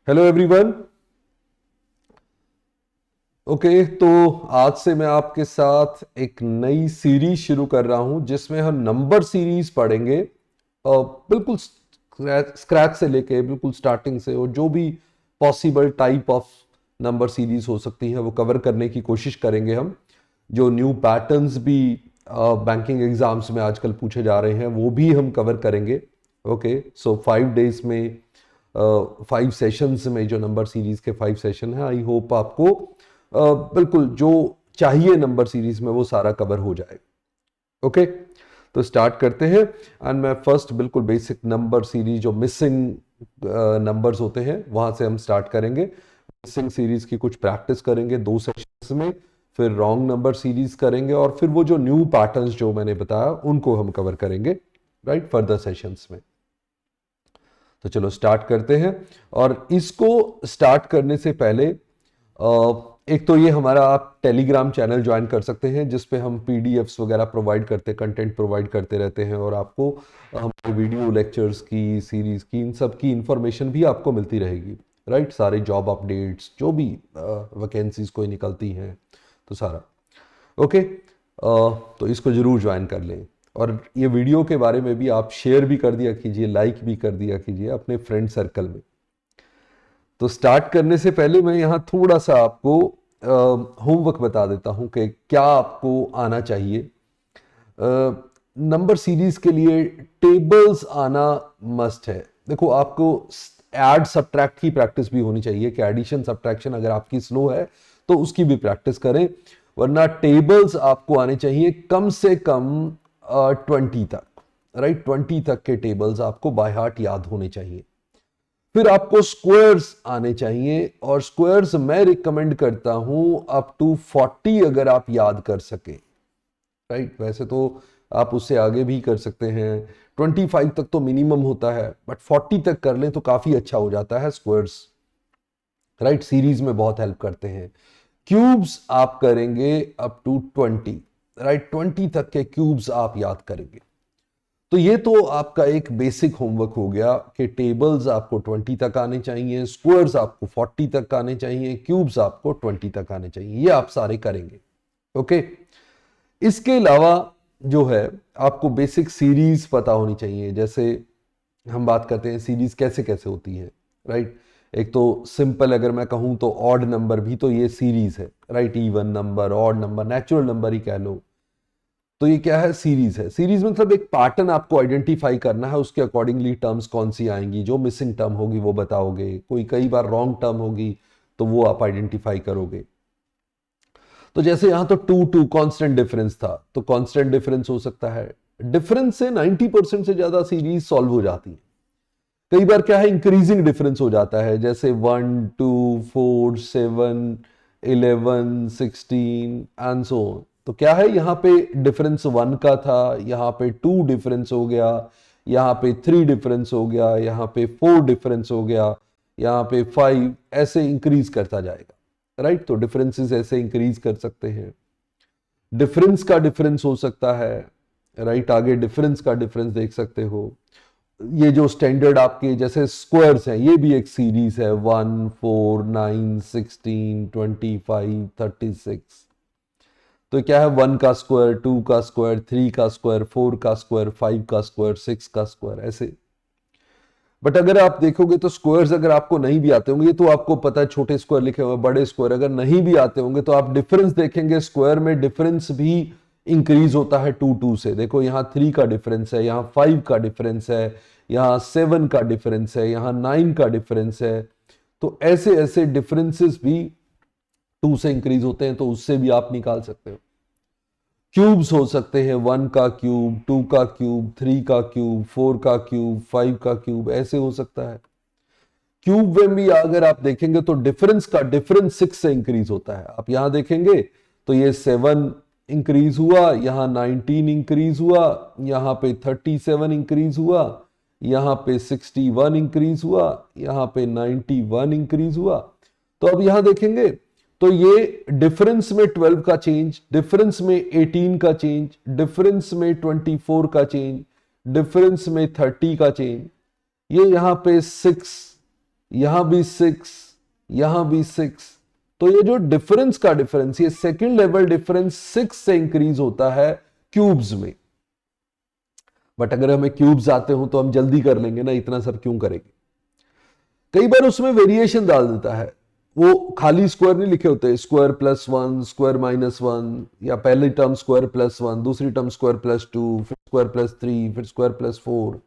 Hello everyone. Okay, तो आज से मैं आपके साथ एक नई सीरीज शुरू कर रहा हूं जिसमें हम नंबर सीरीज पढ़ेंगे। बिल्कुल स्क्रैच से लेके बिल्कुल स्टार्टिंग से, और जो भी possible type of number series हो सकती है वो कवर करने की कोशिश करेंगे हम। जो न्यू पैटर्न्स भी बैंकिंग एग्जाम्स में आजकल पूछे जा रहे हैं वो भी हम कवर करेंगे। ओके, सो 5 डेज में 5 सेशंस में जो नंबर सीरीज के 5 सेशन है, आई होप आपको बिल्कुल जो चाहिए नंबर सीरीज में वो सारा कवर हो जाए। ओके, तो स्टार्ट करते हैं। एंड मैं फर्स्ट बिल्कुल बेसिक नंबर सीरीज जो मिसिंग नंबर्स होते हैं वहां से हम स्टार्ट करेंगे। मिसिंग सीरीज की कुछ प्रैक्टिस करेंगे 2 सेशंस में, फिर रॉन्ग नंबर सीरीज करेंगे, और फिर वो जो न्यू पैटर्न्स जो मैंने बताया उनको हम कवर करेंगे राइट फर्दर सेशंस में। तो चलो स्टार्ट करते हैं। और इसको स्टार्ट करने से पहले एक तो ये हमारा आप टेलीग्राम चैनल ज्वाइन कर सकते हैं जिसपे हम पीडीएफ्स वगैरह प्रोवाइड करते, कंटेंट प्रोवाइड करते रहते हैं, और आपको हमारे वीडियो लेक्चर्स की सीरीज की इन सब की इंफॉर्मेशन भी आपको मिलती रहेगी राइट। सारे जॉब अपडेट्स जो भी वैकेंसीज कोई निकलती हैं तो सारा। ओके, तो इसको जरूर ज्वाइन कर लें। और ये वीडियो के बारे में भी आप शेयर भी कर दिया कीजिए, लाइक भी कर दिया कीजिए अपने फ्रेंड सर्कल में। तो स्टार्ट करने से पहले मैं यहाँ थोड़ा सा आपको होमवर्क बता देता हूँ कि क्या आपको आना चाहिए। नंबर सीरीज के लिए टेबल्स आना मस्ट है। देखो, आपको ऐड सब्ट्रैक्ट की प्रैक्टिस भी होनी चाहिए कि एडिशन सब्ट्रैक्शन अगर आपकी स्लो है तो उसकी भी प्रैक्टिस करें, वरना टेबल्स आपको आने चाहिए कम से कम 20 तक राइट। 20 तक के टेबल्स आपको बाय हार्ट याद होने चाहिए। फिर आपको स्क्वायर्स आने चाहिए, और स्क्वायर्स मैं रिकमेंड करता हूं अप टू 40 अगर आप याद कर सके राइट। वैसे तो आप उससे आगे भी कर सकते हैं, 25 तक तो मिनिमम होता है, बट 40 तक कर लें तो काफी अच्छा हो जाता है स्क्वायर्स राइट। सीरीज में बहुत हेल्प करते हैं। क्यूब्स आप करेंगे अप टू 20 राइट। 20 तक के क्यूब्स आप याद करेंगे। तो ये तो आपका एक बेसिक होमवर्क हो गया कि टेबल्स आपको 20 तक आने चाहिए, स्क्वायर्स आपको 40 तक आने चाहिए, क्यूब्स आपको 20 तक आने चाहिए। ये आप सारे करेंगे। ओके, इसके अलावा जो है आपको बेसिक सीरीज पता होनी चाहिए। जैसे हम बात करते हैं सीरीज कैसे कैसे होती है राइट। एक तो सिंपल अगर मैं कहूं तो ऑड नंबर भी तो ये सीरीज है right. Even number, odd number, natural number ही कह लो, तो ये क्या है, सीरीज है। सीरीज मतलब एक पैटर्न आपको आइडेंटिफाई करना है, उसके अकॉर्डिंगली टर्म्स कौन सी आएंगी, जो मिसिंग टर्म होगी वो बताओगे, कोई कई बार रॉन्ग टर्म होगी तो वो आप आइडेंटिफाई करोगे। तो जैसे यहां तो टू टू कांस्टेंट डिफरेंस था, तो कांस्टेंट डिफरेंस हो सकता है। डिफरेंस से 90% से ज्यादा सीरीज सॉल्व हो जाती है। कई बार क्या है, इंक्रीजिंग डिफरेंस हो जाता है, जैसे 1, 2, 4, 7, 11, 16 एंड सो ऑन। तो क्या है, यहाँ पे डिफरेंस 1 का था, यहाँ पे 2 डिफरेंस हो गया, यहाँ पे 3 डिफरेंस हो गया, यहाँ पे 4 डिफरेंस हो गया, यहाँ पे 5, ऐसे इंक्रीज करता जाएगा राइट। तो डिफरेंसेस ऐसे इंक्रीज कर सकते हैं। डिफरेंस का डिफरेंस हो सकता है राइट। आगे डिफरेंस का डिफरेंस देख सकते हो। ये जो स्टैंडर्ड आपके जैसे स्क्वायर्स हैं, ये भी एक सीरीज है, 1, 4, 9, 16, 25, 36। तो क्या है, 1 का स्क्वायर, 2 का स्क्वायर, 3 का स्क्वायर, 4 का स्क्वायर, 5 का स्क्वायर, 6 का स्क्वायर, ऐसे। बट अगर आप देखोगे तो स्क्वायर्स अगर आपको नहीं भी आते होंगे, ये तो आपको पता है, छोटे स्क्वायर लिखे हुए, बड़े स्क्वायर अगर नहीं भी आते होंगे तो आप डिफरेंस देखेंगे, स्क्वायर में डिफरेंस भी इंक्रीज होता है 2 2 से। देखो यहाँ 3 का डिफरेंस है, यहाँ 5 का डिफरेंस है, यहाँ 7 का डिफरेंस है, यहाँ 9 का डिफरेंस है। तो ऐसे ऐसे डिफरेंसेस भी 2 से इंक्रीज होते हैं, तो उससे भी आप निकाल सकते हो। क्यूब्स हो सकते हैं, 1 का क्यूब, 2 का क्यूब, 3 का क्यूब, 4 का क्यूब, 5 का क्यूब, ऐसे हो सकता है। क्यूब में भी अगर आप देखेंगे तो डिफरेंस का डिफरेंस 6 से इंक्रीज होता है। आप यहां देखेंगे तो ये 7 इंक्रीज हुआ, यहां 19 इंक्रीज हुआ, यहां पे 37 इंक्रीज हुआ, यहां पे 61 इंक्रीज हुआ, यहां पे 91 इंक्रीज हुआ। तो अब यहां देखेंगे तो ये डिफरेंस में 12 का चेंज, डिफरेंस में 18 का चेंज, डिफरेंस में 24 का चेंज, डिफरेंस में 30 का चेंज, ये यहां पे 6 यहां भी 6, यहां भी 6। तो ये जो डिफरेंस का डिफरेंस, ये सेकंड लेवल डिफरेंस 6 से इंक्रीज होता है क्यूब्स में। बट अगर हमें क्यूब्स आते हो तो हम जल्दी कर लेंगे ना, इतना सब क्यों करेंगे। कई बार उसमें वेरिएशन डाल देता है, वो खाली स्क्वायर नहीं लिखे होते, स्क्वायर प्लस 1, स्क्वायर माइनस 1, या पहली टर्म स्क्वायर प्लस 1, दूसरी टर्म स्क्वायर प्लस 2, फिर स्क्वायर प्लस 3, फिर स्क्वायर प्लस 4।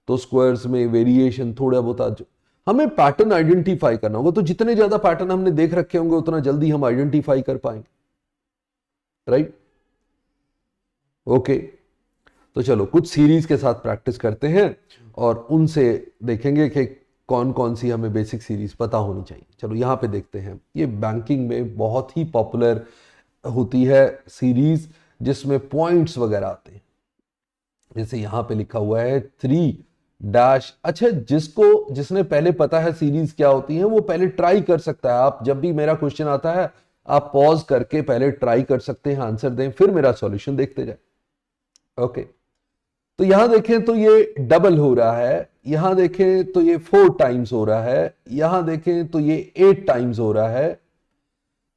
तो स्क्वायर्स में वेरिएशन थोड़ा बहुत आज हमें पैटर्न आइडेंटिफाई करना होगा। तो जितने ज्यादा पैटर्न हमने देख रखे होंगे उतना जल्दी हम आइडेंटिफाई कर पाएंगे, राइट। ओके, तो चलो कुछ सीरीज के साथ प्रैक्टिस करते हैं और उनसे देखेंगे कि कौन कौन सी हमें बेसिक सीरीज पता होनी चाहिए। चलो यहां पे देखते हैं, ये बैंकिंग में बहुत ही पॉपुलर होती है सीरीज जिसमें पॉइंट्स वगैरह आते हैं। जैसे यहां पे लिखा हुआ है 3 डैश। अच्छा, जिसने पहले पता है सीरीज क्या होती है वो पहले ट्राई कर सकता है। आप जब भी मेरा क्वेश्चन आता है आप पॉज करके पहले ट्राई कर सकते हैं, आंसर दें, फिर मेरा सॉल्यूशन देखते जाए। ओके, तो यहां देखें तो ये डबल हो रहा है, यहां देखें तो ये 4 टाइम्स हो रहा है, यहां देखें तो ये 8 टाइम्स हो रहा है।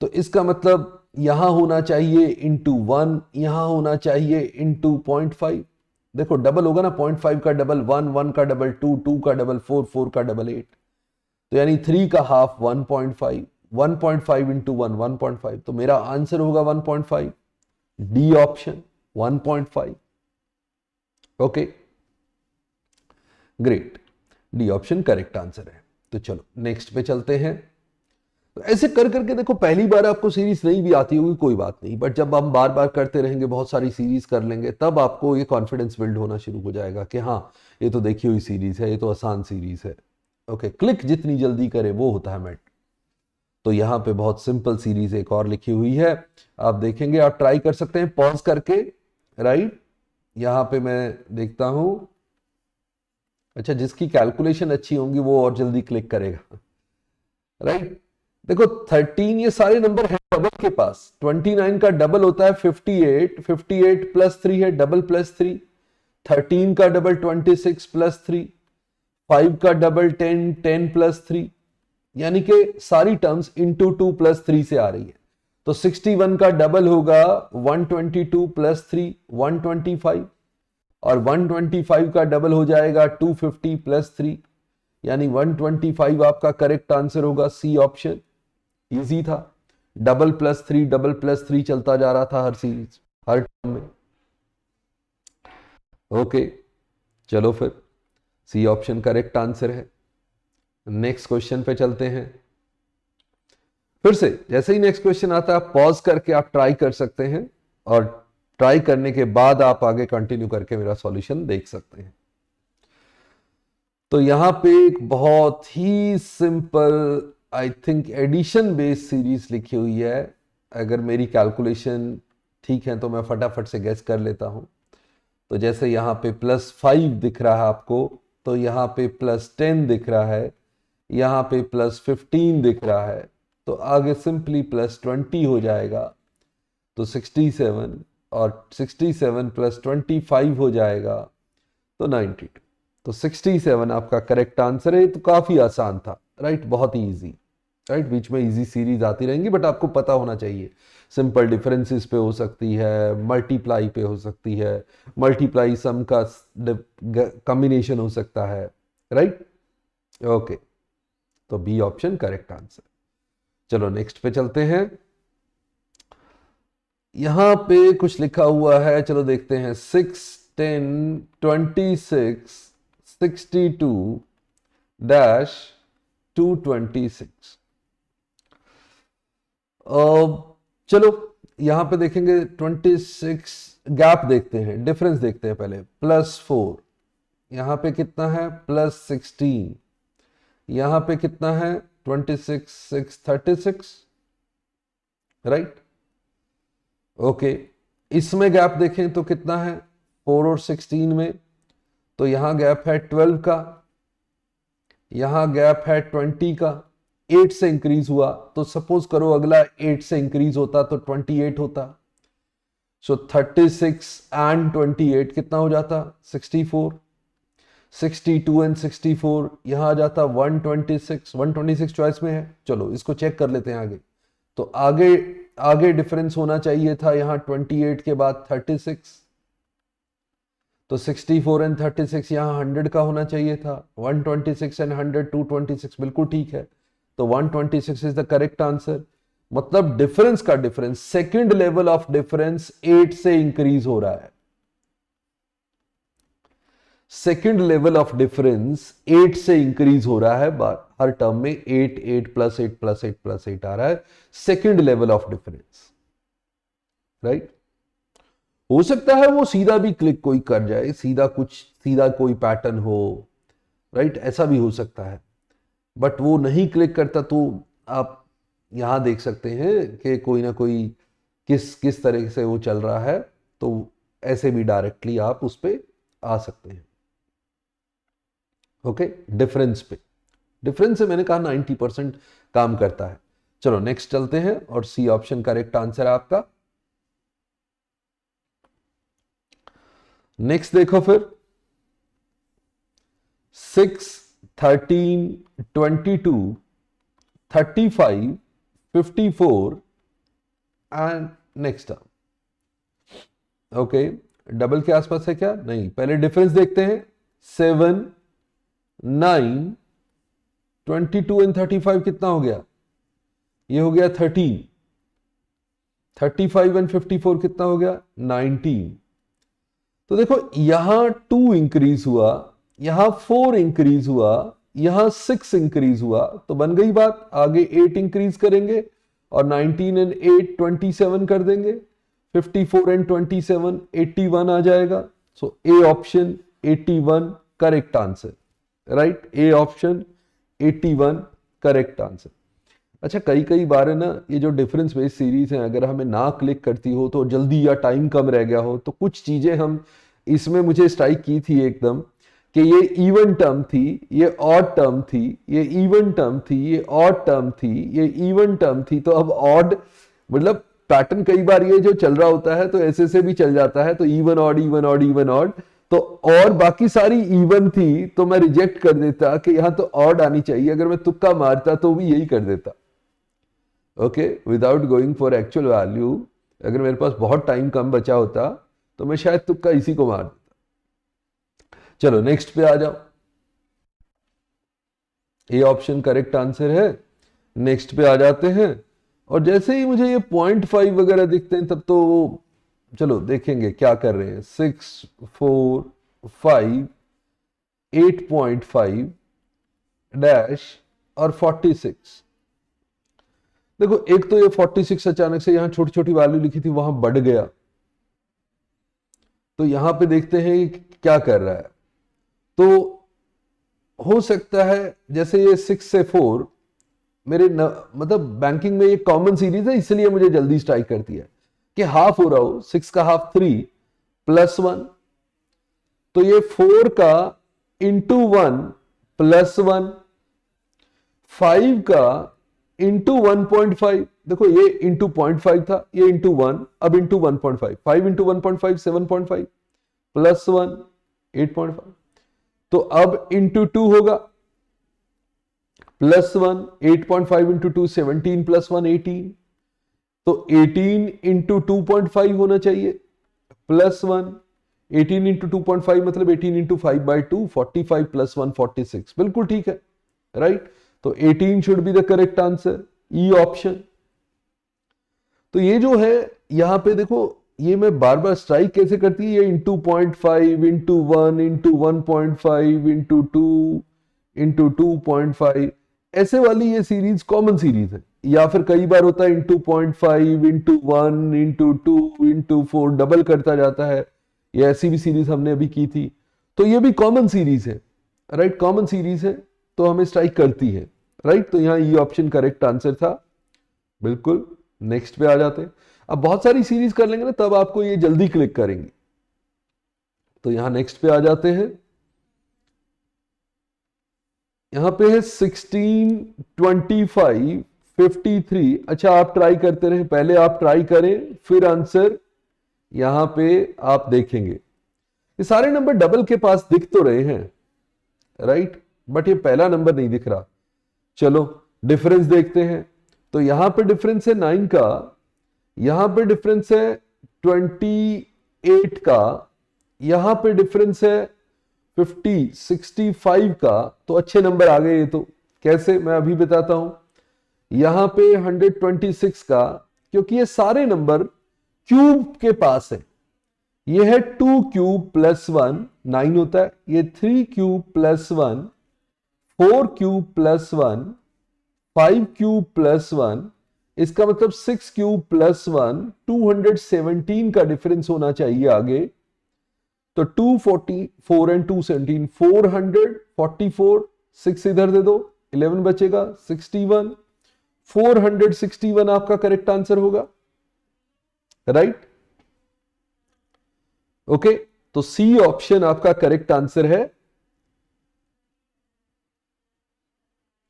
तो इसका मतलब यहां होना चाहिए इंटू 1, यहां होना चाहिए इंटू 0.5। देखो डबल होगा ना, 0.5 का डबल 1, 1 का डबल 2, 2 का डबल 4, 4 का डबल 8। तो यानी 3 का हाफ 1.5, 1.5 इंटू 1 1.5। तो मेरा आंसर होगा 1.5, D option 1.5। Okay great, D option correct answer है। तो चलो नेक्स्ट पे चलते हैं। तो ऐसे कर करके देखो, पहली बार आपको सीरीज नहीं भी आती होगी कोई बात नहीं, बट जब हम बार बार करते रहेंगे, बहुत सारी सीरीज कर लेंगे, तब आपको ये कॉन्फिडेंस बिल्ड होना शुरू हो जाएगा कि हाँ ये तो देखी हुई सीरीज है, ये तो आसान सीरीज है। ओके, क्लिक जितनी जल्दी करे वो होता है मैट। तो यहां पे बहुत सिंपल सीरीज एक और लिखी हुई है, आप देखेंगे, आप ट्राई कर सकते हैं पॉज करके, राइट। यहां पे मैं देखता हूं, अच्छा जिसकी कैलकुलेशन अच्छी होंगी वो और जल्दी क्लिक करेगा, राइट। देखो 13, ये सारे नंबर है डबल के पास। 29 का डबल होता है 58, 58 प्लस 3 है डबल प्लस 3। 13 का डबल 26 प्लस 3। 5 का डबल 10, 10 प्लस 3। यानी कि सारी टर्म्स इंटू 2 प्लस 3 से आ रही है। तो 61 का डबल होगा 122 प्लस 3, 125। और 125 का डबल हो जाएगा 250 प्लस 3, यानी 125 आपका करेक्ट आंसर होगा, सी ऑप्शन। इजी था, डबल प्लस 3 डबल प्लस 3 चलता जा रहा था हर सीरीज, हर टर्म में। ओके चलो फिर सी ऑप्शन करेक्ट आंसर है। नेक्स्ट क्वेश्चन पे चलते हैं। फिर से जैसे ही नेक्स्ट क्वेश्चन आता है आप पॉज करके आप ट्राई कर सकते हैं, और ट्राई करने के बाद आप आगे कंटिन्यू करके मेरा सॉल्यूशन देख सकते हैं। तो यहां पे एक बहुत ही simple, I think addition based series लिखी हुई है। अगर मेरी कैलकुलेशन ठीक है तो मैं फटाफट से गेस कर लेता हूं। तो जैसे यहां पे +5 दिख रहा है आपको, तो यहां पे +10 दिख रहा है, यहां पे +15 दिख रहा है, तो आगे सिंपली +20 हो जाएगा। तो 67, और 67 + 25 हो जाएगा तो 92। तो 67 आपका करेक्ट आंसर है। तो काफी आसान था, राइट, बहुत ही इजी, राइट। बीच में इजी सीरीज आती रहेंगी, बट आपको पता होना चाहिए। सिंपल डिफरेंसेस पे हो सकती है, मल्टीप्लाई पे हो सकती है, मल्टीप्लाई सम का कॉम्बिनेशन हो सकता है, राइट। ओके, तो बी ऑप्शन करेक्ट आंसर। चलो नेक्स्ट पे चलते हैं। यहां पे कुछ लिखा हुआ है, चलो देखते हैं। 6, 10, 26, 62 डैश 226। चलो यहां पे देखेंगे 26, गैप देखते हैं, डिफरेंस देखते हैं पहले। +4, यहां पे कितना है +16, यहां पे कितना है 26, 6, 36, राइट। ओके, इसमें गैप देखें तो कितना है 4 और 16 में, तो यहां गैप है 12 का, यहां गैप है 20 का। 8 से इंक्रीज हुआ, तो सपोज करो अगला 8 से इंक्रीज होता तो 28 होता। सो 36 एंड 28 कितना हो जाता 64। 62 एंड 64 यहां आ जाता 126 चॉइस में है। चलो इसको चेक कर लेते हैं आगे। तो आगे आगे डिफरेंस होना चाहिए था यहां 28 के बाद 36, तो 64 एंड 36 यहां 100 का होना चाहिए था। 126 एंड 100 226 बिल्कुल ठीक है, तो 126 इज द करेक्ट आंसर। मतलब डिफरेंस का difference, second level of difference 8 से इंक्रीज हो रहा है। सेकंड लेवल ऑफ डिफरेंस 8 से इंक्रीज हो रहा है, हर टर्म में 8 8 प्लस 8 प्लस 8 प्लस 8 आ रहा है, second level of difference, right. हो सकता है वो सीधा भी क्लिक कोई कर जाए, सीधा कोई पैटर्न हो, राइट, ऐसा भी हो सकता है, बट वो नहीं क्लिक करता। तो आप यहां देख सकते हैं कि कोई ना कोई किस तरह से वो चल रहा है, तो ऐसे भी डायरेक्टली आप उस पर आ सकते हैं। ओके, डिफरेंस से मैंने कहा 90% काम करता है। चलो नेक्स्ट चलते हैं, और सी ऑप्शन करेक्ट आंसर है आपका। नेक्स्ट देखो फिर 6 13 22 35 54 and next term. Okay, double के आसपास है क्या? नहीं, पहले डिफरेंस देखते हैं। 7 9 22 एंड 35 कितना हो गया? ये हो गया 13। 35 एंड 54 कितना हो गया? 19। तो देखो यहां 2 इंक्रीज हुआ, यहां 4 इंक्रीज हुआ, यहां 6 इंक्रीज हुआ, तो बन गई बात। आगे 8 इंक्रीज करेंगे और 19 एंड 8 27 कर देंगे। 54 एंड 27 81 आ जाएगा। So A option 81 correct answer, right. A option 81 correct answer. अच्छा, कई बार है ना, ये जो डिफरेंस बेस्ड सीरीज है, अगर हमें ना क्लिक करती हो तो जल्दी या टाइम कम रह गया हो, तो कुछ चीजें हम इसमें मुझे स्ट्राइक की थी एकदम, कि ये इवन टर्म थी, ये ऑड टर्म थी, ये इवन टर्म थी, ये ऑड टर्म थी, ये इवन टर्म थी। तो अब ऑड मतलब पैटर्न कई बार ये जो चल रहा होता है तो ऐसे से भी चल जाता है, तो even odd even odd even odd, तो और बाकी सारी इवन थी, तो मैं रिजेक्ट कर देता कि यहां तो ऑड आनी चाहिए। अगर मैं तुक्का मारता तो भी यही कर देता, okay, without going for actual value. अगर मेरे पास बहुत टाइम कम बचा होता तो मैं शायद तुक्का इसी को मार देता। चलो नेक्स्ट पे आ जाओ। ए ऑप्शन करेक्ट आंसर है। नेक्स्ट पे आ जाते हैं, और जैसे ही मुझे ये 0.5 वगैरह दिखते हैं तब तो चलो देखेंगे क्या कर रहे हैं। 6 4 5 8.5 डैश और 46। देखो एक तो ये 46 अचानक से यहां छोटी छोटी वैल्यू लिखी थी वहां बढ़ गया, तो यहां पे देखते हैं क्या कर रहा है। तो हो सकता है जैसे ये 6 से 4 मेरे मतलब बैंकिंग में ये कॉमन सीरीज है, इसलिए मुझे जल्दी स्ट्राइक करती है कि हाफ हो रहा हो। 6 का हाफ 3 प्लस 1, तो ये 4 का इंटू 1 प्लस 1, 5 का इंटू 1.5। देखो ये इंटू 0.5 था, ये इंटू 1, अब इंटू 1.5। 5 इंटू 1.5 7.5 प्लस 1 8.5, तो अब इंटू 2 होगा प्लस 1। 8.5 इंटू 2 17 प्लस 1 18, तो 18 इंटू 2.5 होना चाहिए प्लस 1। 18 इंटू 2.5 मतलब 18 इंटू 5/2 45 प्लस 1 46, बिल्कुल ठीक है, राइट। तो 18 should be the correct answer, E option. तो ये जो है यहां पे देखो, ये मैं बार बार स्ट्राइक कैसे करती है, ये into 0.5 into 1 into 1.5 into 2 into 2.5, ऐसे वाली ये सीरीज कॉमन सीरीज है। या फिर कई बार होता है into 0.5 into 1 into 2 into 4 double करता जाता है, ये ऐसी भी सीरीज हमने अभी की थी। तो ये भी कॉमन सीरीज है, राइट, कॉमन सीरीज है तो हमें स्ट्राइक करती है, राइट। तो यहां ये ऑप्शन करेक्ट आंसर था, बिल्कुल। नेक्स्ट पे आ जाते हैं। अब बहुत सारी सीरीज कर लेंगे ना तब आपको ये जल्दी क्लिक करेंगे, तो यहां नेक्स्ट पे आ जाते हैं। यहां पे है 16 25 53। अच्छा आप ट्राई करते रहे, पहले आप ट्राई करें फिर आंसर यहां पे आप देखेंगे। ये सारे नंबर डबल के पास दिख तो रहे हैं, राइट, बट ये पहला नंबर नहीं दिख रहा। चलो डिफरेंस देखते हैं। तो यहां पे डिफरेंस है 9 का, यहां पे डिफरेंस है 28 का, यहां पे डिफरेंस है 65 का। तो अच्छे नंबर आ गए ये तो। कैसे, मैं अभी बताता हूं। यहां पे 126 का, क्योंकि ये सारे नंबर क्यूब के पास है। ये है 2 क्यूब प्लस 1 9 होता है, ये 3 cube plus 1 4 cube plus 1 5 cube plus 1, इसका मतलब 6 क्यूब प्लस 1 217 का डिफरेंस होना चाहिए आगे। तो 244 एंड 217 444, 6 इधर दे दो, 11 बचेगा, 61, 461 आपका करेक्ट आंसर होगा। राइट, ओके, तो सी ऑप्शन आपका करेक्ट आंसर है।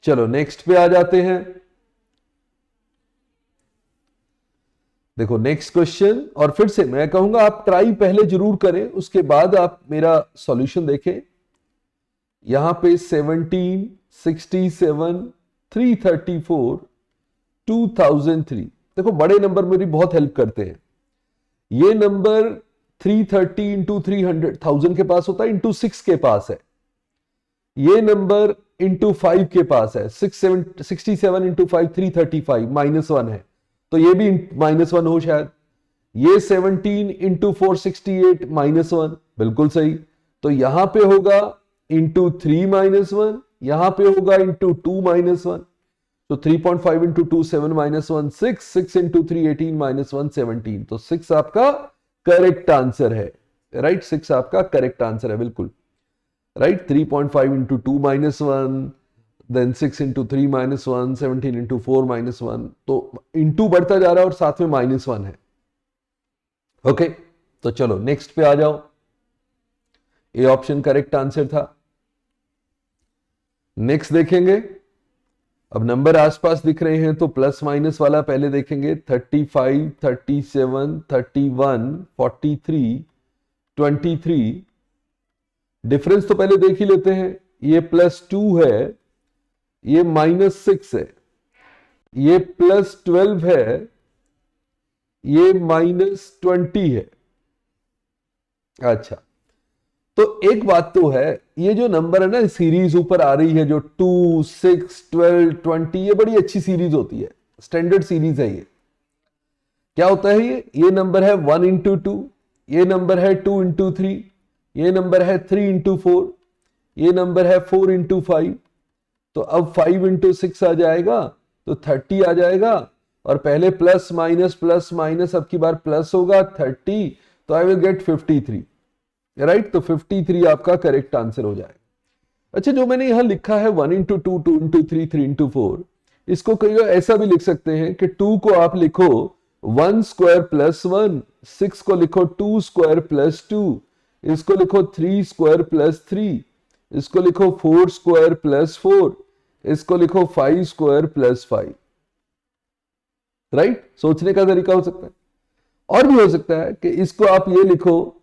चलो नेक्स्ट पे आ जाते हैं। देखो नेक्स्ट क्वेश्चन, और फिर से मैं कहूंगा आप ट्राई पहले जरूर करें, उसके बाद आप मेरा सॉल्यूशन देखें। यहां पे 17, 67, 334, 2003। देखो बड़े नंबर मेरी बहुत हेल्प करते हैं। ये नंबर 330 इंटू 300 1000 के पास होता है, इंटू 6 के पास है। ये नंबर इंटू 5 के पास है, 67 इंटू 5 335, -1 है, तो ये भी -1 हो शायद। ये 17 इंटू 468 -1, बिल्कुल सही। तो यहां पे होगा इंटू 3 -1, यहां पे होगा इंटू 2 -1। तो 3.5 इंटू 2 7 -1 6, 6 इंटू 3 18 -1 17। तो 6 आपका करेक्ट आंसर है। राइट, 6 आपका करेक्ट आंसर है, बिल्कुल right. 3.5 into 2 -1, then 6 into 3 -1, 17 into 4 -1। तो इंटू बढ़ता जा रहा है और साथ में -1 है। ओके, तो चलो नेक्स्ट पे आ जाओ। ए ऑप्शन करेक्ट आंसर था। नेक्स्ट देखेंगे। अब नंबर आसपास दिख रहे हैं तो प्लस माइनस वाला पहले देखेंगे। 35, 37, 31, 43, 23। डिफरेंस तो पहले देख ही लेते हैं। ये +2 है, ये -6 है, ये +12 है, ये -20 है। अच्छा, तो एक बात तो है, ये जो नंबर है ना, सीरीज ऊपर आ रही है जो 2, 6, 12, 20, ये बड़ी अच्छी सीरीज होती है, स्टैंडर्ड सीरीज है ये। क्या होता है ये नंबर है 1 इंटू 2, ये नंबर है 2 इंटू 3, ये नंबर है 3 इंटू 4, ये नंबर है 4 इंटू 5। तो अब 5 इंटू 6 आ जाएगा तो 30 आ जाएगा, और पहले प्लस माइनस अब की बार प्लस होगा 30, तो आई विल गेट 53। राइट, तो 53 आपका करेक्ट आंसर हो जाएगा। अच्छा, जो मैंने यहां लिखा है 1 इंटू 2, 2 इंटू 3, 3 इंटू 4, इसको कई ऐसा भी लिख सकते हैं कि 2 को आप लिखो 1 स्क्वायर प्लस 1, 6 को लिखो 2 स्क्वायर प्लस 2, इसको लिखो 3 स्क्वायर प्लस 3, इसको लिखो 4 स्क्वायर प्लस 4, इसको लिखो 5 स्क्वायर प्लस 5। राइट, सोचने का तरीका हो सकता है। और भी हो सकता है कि इसको आप ये लिखो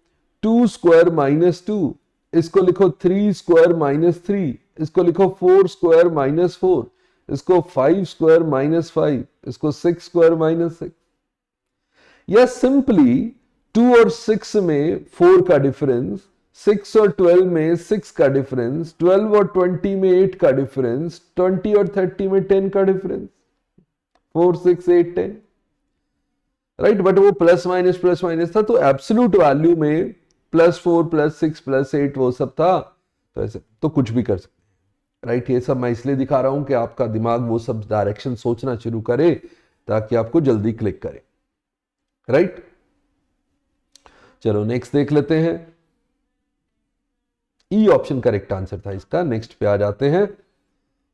2 स्क्वायर माइनस 2, इसको लिखो 3 स्क्वायर माइनस 3, इसको लिखो 4 स्क्वायर माइनस 4, इसको 5 स्क्वायर माइनस 5, इसको 6 स्क्वायर माइनस 6। या सिंपली 2 और 6 में 4 का डिफरेंस, 6 और 12 में 6 का डिफरेंस, 12 और 20 में 8 का डिफरेंस, 20 और 30 में 10 का डिफरेंस, 4, 6, 8, 10। राइट, बट वो प्लस माइनस था, तो एब्सोल्यूट वैल्यू में +4, +6, +8 वो सब था। तो ऐसे तो कुछ भी कर सकते हैं। राइट, ये सब मैं इसलिए दिखा रहा हूं कि आपका दिमाग वो सब डायरेक्शन सोचना शुरू करे ताकि आपको जल्दी क्लिक करे। राइट, चलो नेक्स्ट देख लेते हैं। ई ऑप्शन करेक्ट आंसर था इसका। नेक्स्ट पे आ जाते हैं,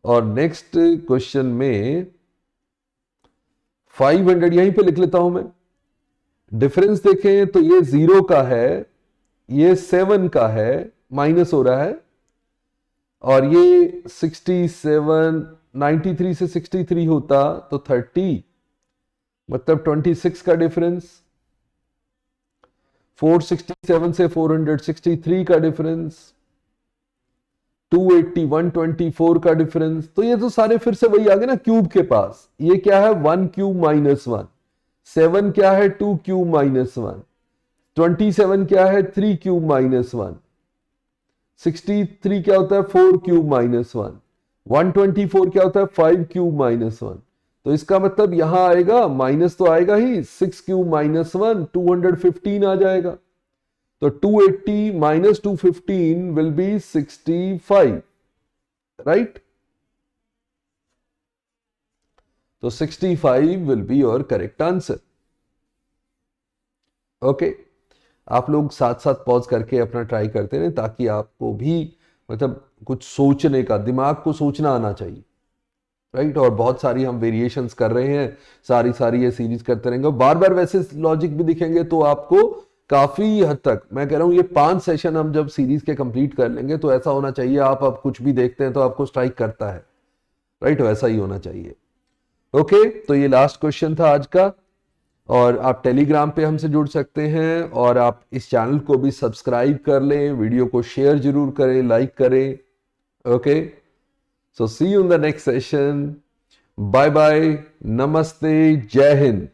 और नेक्स्ट क्वेश्चन में 500 यहीं पे लिख लेता हूं मैं। डिफरेंस देखें तो ये 0 का है, ये 7 का है, माइनस हो रहा है, और ये 67, 93 से 63 होता तो 30, मतलब 26 का डिफरेंस। 467 से 463 का डिफरेंस, 280 124 का डिफरेंस, तो ये तो सारे फिर से वही आ गए ना क्यूब के पास। ये क्या है 1 क्यूब माइनस 1, 7 क्या है 2 क्यूब माइनस 1, 27 क्या है 3 क्यूब माइनस 1, 63 क्या होता है 4 क्यूब माइनस 1, 124 क्या होता है 5 क्यूब माइनस 1। तो इसका मतलब यहां आएगा माइनस तो आएगा ही, 6 क्यूब माइनस 1 215 आ जाएगा। तो 280 माइनस 215 विल बी 65, राइट। तो 65 will be your correct answer. Okay, आप लोग साथ साथ पॉज करके अपना ट्राई करते रहे ताकि आपको भी मतलब कुछ सोचने का, दिमाग को सोचना आना चाहिए, राइट। और बहुत सारी हम वेरिएशंस कर रहे हैं, सारी ये सीरीज करते रहेंगे, बार बार वैसे लॉजिक भी दिखेंगे तो आपको काफी हद तक, मैं कह रहा हूं ये 5 सेशन हम जब सीरीज के कंप्लीट कर लेंगे तो ऐसा होना चाहिए आप अब कुछ भी देखते हैं तो आपको स्ट्राइक करता है, राइट। वैसा ही होना चाहिए। ओके, तो ये लास्ट क्वेश्चन था आज का। और आप टेलीग्राम पे हमसे जुड़ सकते हैं और आप इस चैनल को भी सब्सक्राइब कर लें, वीडियो को शेयर जरूर करें, लाइक करें। Okay, so see you in the next session. Bye bye, नमस्ते, जय हिंद।